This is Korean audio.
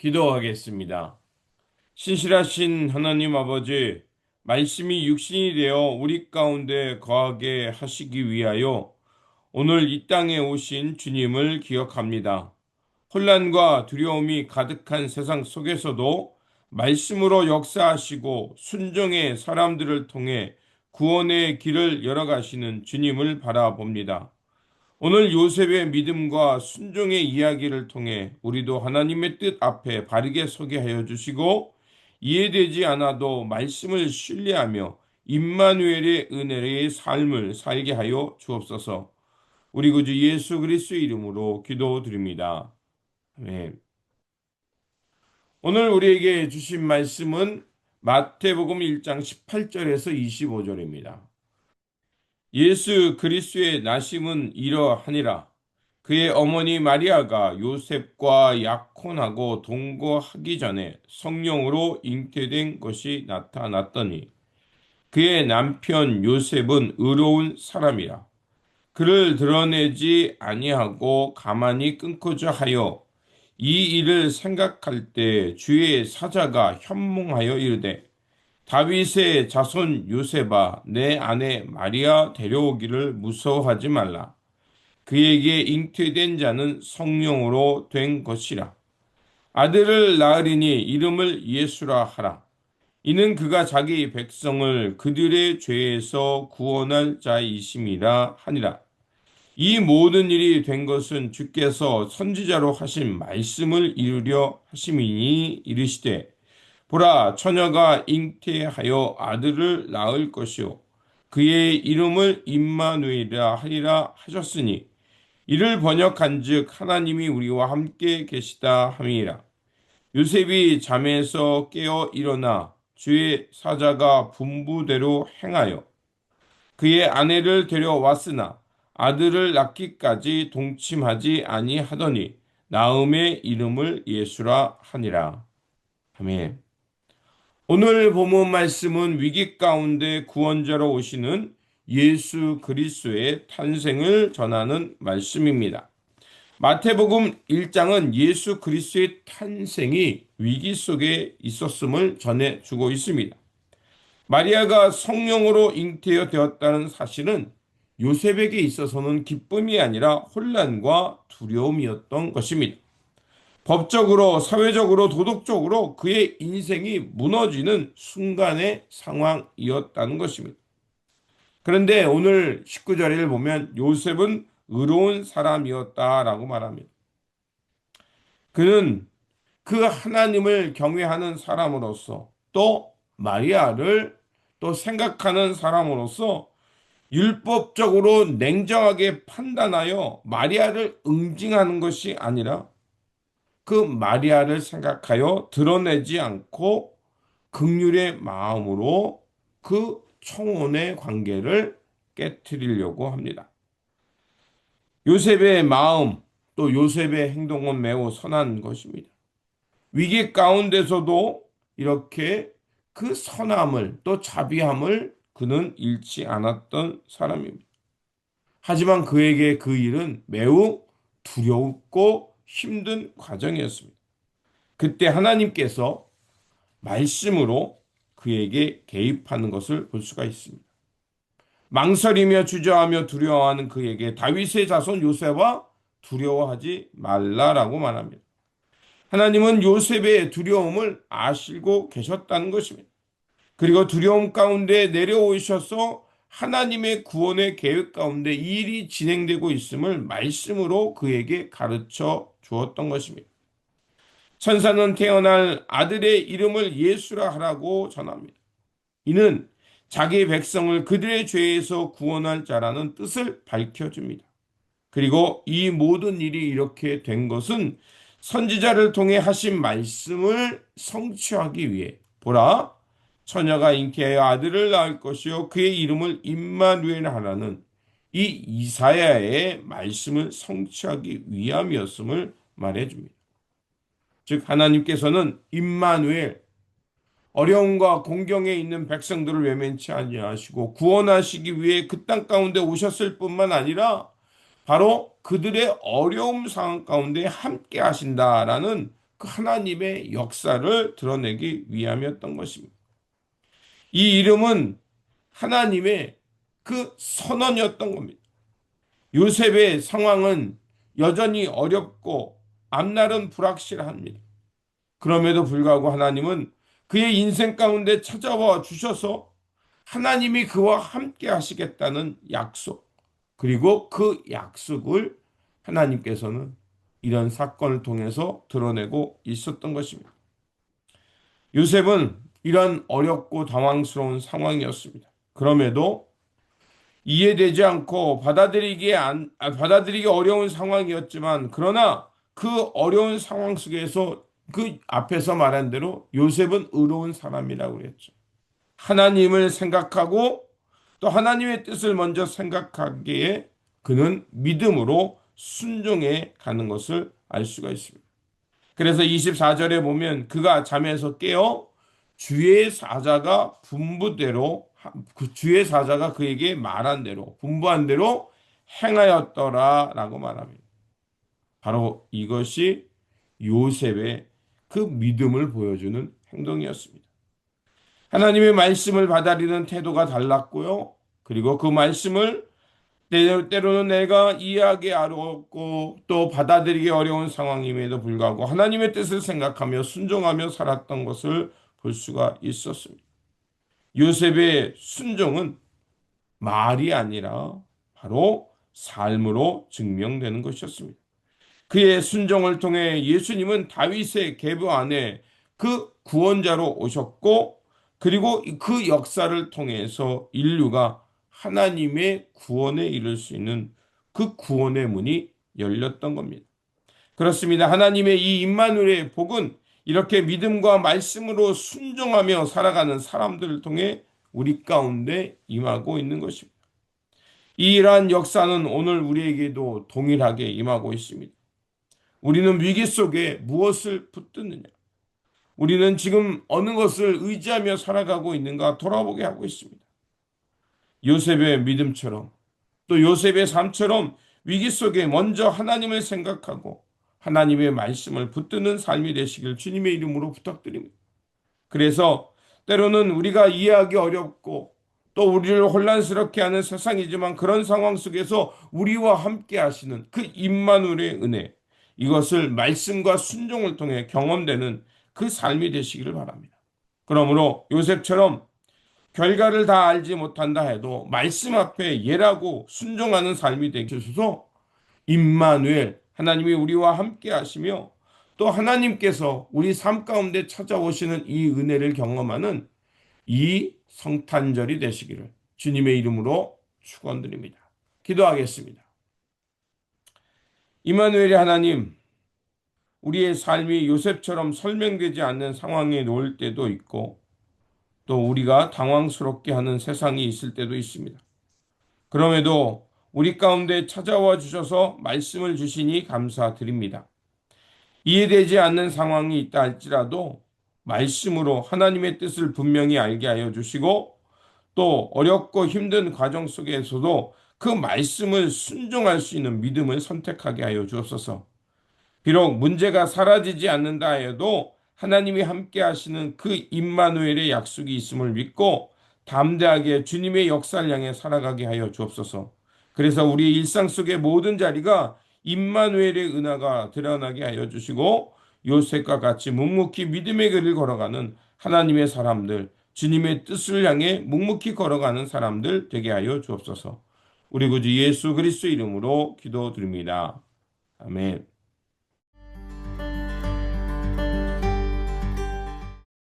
기도하겠습니다. 신실하신 하나님 아버지, 말씀이 육신이 되어 우리 가운데 거하게 하시기 위하여 오늘 이 땅에 오신 주님을 기억합니다. 혼란과 두려움이 가득한 세상 속에서도 말씀으로 역사하시고 순종의 사람들을 통해 구원의 길을 열어가시는 주님을 바라봅니다. 오늘 요셉의 믿음과 순종의 이야기를 통해 우리도 하나님의 뜻 앞에 바르게 서게 하여 주시고 이해되지 않아도 말씀을 신뢰하며 임마누엘의 은혜의 삶을 살게 하여 주옵소서. 우리 구주 예수 그리스도의 이름으로 기도드립니다. 아멘. 오늘 우리에게 주신 말씀은 마태복음 1장 18절에서 25절입니다. 예수 그리스도의 나심은 이러하니라. 그의 어머니 마리아가 요셉과 약혼하고 동거하기 전에 성령으로 잉태된 것이 나타났더니 그의 남편 요셉은 의로운 사람이라. 그를 드러내지 아니하고 가만히 끊고자 하여 이 일을 생각할 때 주의 사자가 현몽하여 이르되 다윗의 자손 요셉아 내 아내 마리아 데려오기를 무서워하지 말라. 그에게 잉태된 자는 성령으로 된 것이라. 아들을 낳으리니 이름을 예수라 하라. 이는 그가 자기 백성을 그들의 죄에서 구원할 자이심이라 하니라. 이 모든 일이 된 것은 주께서 선지자로 하신 말씀을 이루려 하심이니 이르시되 보라 처녀가 잉태하여 아들을 낳을 것이요 그의 이름을 임마누엘이라 하리라 하셨으니 이를 번역한즉 하나님이 우리와 함께 계시다 함이라. 요셉이 잠에서 깨어 일어나 주의 사자가 분부대로 행하여 그의 아내를 데려왔으나 아들을 낳기까지 동침하지 아니하더니 나음의 이름을 예수라 하니라. 아멘. 오늘 본문 말씀은 위기 가운데 구원자로 오시는 예수 그리스도의 탄생을 전하는 말씀입니다. 마태복음 1장은 예수 그리스도의 탄생이 위기 속에 있었음을 전해주고 있습니다. 마리아가 성령으로 잉태되었다는 사실은 요셉에게 있어서는 기쁨이 아니라 혼란과 두려움이었던 것입니다. 법적으로, 사회적으로, 도덕적으로 그의 인생이 무너지는 순간의 상황이었다는 것입니다. 그런데 오늘 19절을 보면 요셉은 의로운 사람이었다라고 말합니다. 그는 그 하나님을 경외하는 사람으로서 또 마리아를 또 생각하는 사람으로서 율법적으로 냉정하게 판단하여 마리아를 응징하는 것이 아니라 그 마리아를 생각하여 드러내지 않고 긍휼의 마음으로 그 청혼의 관계를 깨뜨리려고 합니다. 요셉의 마음 또 요셉의 행동은 매우 선한 것입니다. 위기 가운데서도 이렇게 그 선함을 또 자비함을 그는 잃지 않았던 사람입니다. 하지만 그에게 그 일은 매우 두렵고 힘든 과정이었습니다. 그때 하나님께서 말씀으로 그에게 개입하는 것을 볼 수가 있습니다. 망설이며 주저하며 두려워하는 그에게 다윗의 자손 요셉아 두려워하지 말라라고 말합니다. 하나님은 요셉의 두려움을 아시고 계셨다는 것입니다. 그리고 두려움 가운데 내려오셔서 하나님의 구원의 계획 가운데 이 일이 진행되고 있음을 말씀으로 그에게 가르쳐 주었던 것입니다. 천사는 태어날 아들의 이름을 예수라 하라고 전합니다. 이는 자기 백성을 그들의 죄에서 구원할 자라는 뜻을 밝혀줍니다. 그리고 이 모든 일이 이렇게 된 것은 선지자를 통해 하신 말씀을 성취하기 위해 보라 처녀가 잉태하여 아들을 낳을 것이요 그의 이름을 임마누엘 하라는 이 이사야의 말씀을 성취하기 위함이었음을 말해줍니다. 즉 하나님께서는 임마누엘 어려움과 공경에 있는 백성들을 외면치 아니하시고 구원하시기 위해 그 땅 가운데 오셨을 뿐만 아니라 바로 그들의 어려움 상황 가운데 함께 하신다라는 그 하나님의 역사를 드러내기 위함이었던 것입니다. 이 이름은 하나님의 그 선언이었던 겁니다. 요셉의 상황은 여전히 어렵고 앞날은 불확실합니다. 그럼에도 불구하고 하나님은 그의 인생 가운데 찾아와 주셔서 하나님이 그와 함께 하시겠다는 약속, 그리고 그 약속을 하나님께서는 이런 사건을 통해서 드러내고 있었던 것입니다. 요셉은 이런 어렵고 당황스러운 상황이었습니다. 그럼에도 이해되지 않고 받아들이기 어려운 상황이었지만, 그러나 그 어려운 상황 속에서 그 앞에서 말한 대로 요셉은 의로운 사람이라고 그랬죠. 하나님을 생각하고 또 하나님의 뜻을 먼저 생각하기에 그는 믿음으로 순종해 가는 것을 알 수가 있습니다. 그래서 24절에 보면 그가 잠에서 깨어 주의 사자가 분부대로, 그 주의 사자가 그에게 말한 대로, 분부한 대로 행하였더라라고 말합니다. 바로 이것이 요셉의 그 믿음을 보여주는 행동이었습니다. 하나님의 말씀을 받아들이는 태도가 달랐고요. 그리고 그 말씀을 때로는 내가 이해하기 어렵고 또 받아들이기 어려운 상황임에도 불구하고 하나님의 뜻을 생각하며 순종하며 살았던 것을 볼 수가 있었습니다. 요셉의 순종은 말이 아니라 바로 삶으로 증명되는 것이었습니다. 그의 순종을 통해 예수님은 다윗의 계보 안에 그 구원자로 오셨고, 그리고 그 역사를 통해서 인류가 하나님의 구원에 이를 수 있는 그 구원의 문이 열렸던 겁니다. 그렇습니다. 하나님의 이 임마누엘의 복은 이렇게 믿음과 말씀으로 순종하며 살아가는 사람들을 통해 우리 가운데 임하고 있는 것입니다. 이러한 역사는 오늘 우리에게도 동일하게 임하고 있습니다. 우리는 위기 속에 무엇을 붙드느냐? 우리는 지금 어느 것을 의지하며 살아가고 있는가 돌아보게 하고 있습니다. 요셉의 믿음처럼, 또 요셉의 삶처럼 위기 속에 먼저 하나님을 생각하고 하나님의 말씀을 붙드는 삶이 되시길 주님의 이름으로 부탁드립니다. 그래서 때로는 우리가 이해하기 어렵고 또 우리를 혼란스럽게 하는 세상이지만, 그런 상황 속에서 우리와 함께 하시는 그 임마누엘의 은혜, 이것을 말씀과 순종을 통해 경험되는 그 삶이 되시기를 바랍니다. 그러므로 요셉처럼 결과를 다 알지 못한다 해도 말씀 앞에 예라고 순종하는 삶이 되게 하소서. 임마누엘, 하나님이 우리와 함께 하시며 또 하나님께서 우리 삶 가운데 찾아오시는 이 은혜를 경험하는 이 성탄절이 되시기를 주님의 이름으로 축원드립니다. 기도하겠습니다. 임마누엘의 하나님, 우리의 삶이 요셉처럼 설명되지 않는 상황에 놓일 때도 있고 또 우리가 당황스럽게 하는 세상이 있을 때도 있습니다. 그럼에도 우리 가운데 찾아와 주셔서 말씀을 주시니 감사드립니다. 이해되지 않는 상황이 있다 할지라도 말씀으로 하나님의 뜻을 분명히 알게 하여 주시고, 또 어렵고 힘든 과정 속에서도 그 말씀을 순종할 수 있는 믿음을 선택하게 하여 주옵소서. 비록 문제가 사라지지 않는다 해도 하나님이 함께 하시는 그 임마누엘의 약속이 있음을 믿고 담대하게 주님의 역사를 향해 살아가게 하여 주옵소서. 그래서 우리의 일상 속의 모든 자리가 임마누엘의 은혜가 드러나게 하여 주시고, 요셉과 같이 묵묵히 믿음의 길을 걸어가는 하나님의 사람들, 주님의 뜻을 향해 묵묵히 걸어가는 사람들 되게 하여 주옵소서. 우리 구주 예수 그리스도 이름으로 기도드립니다. 아멘.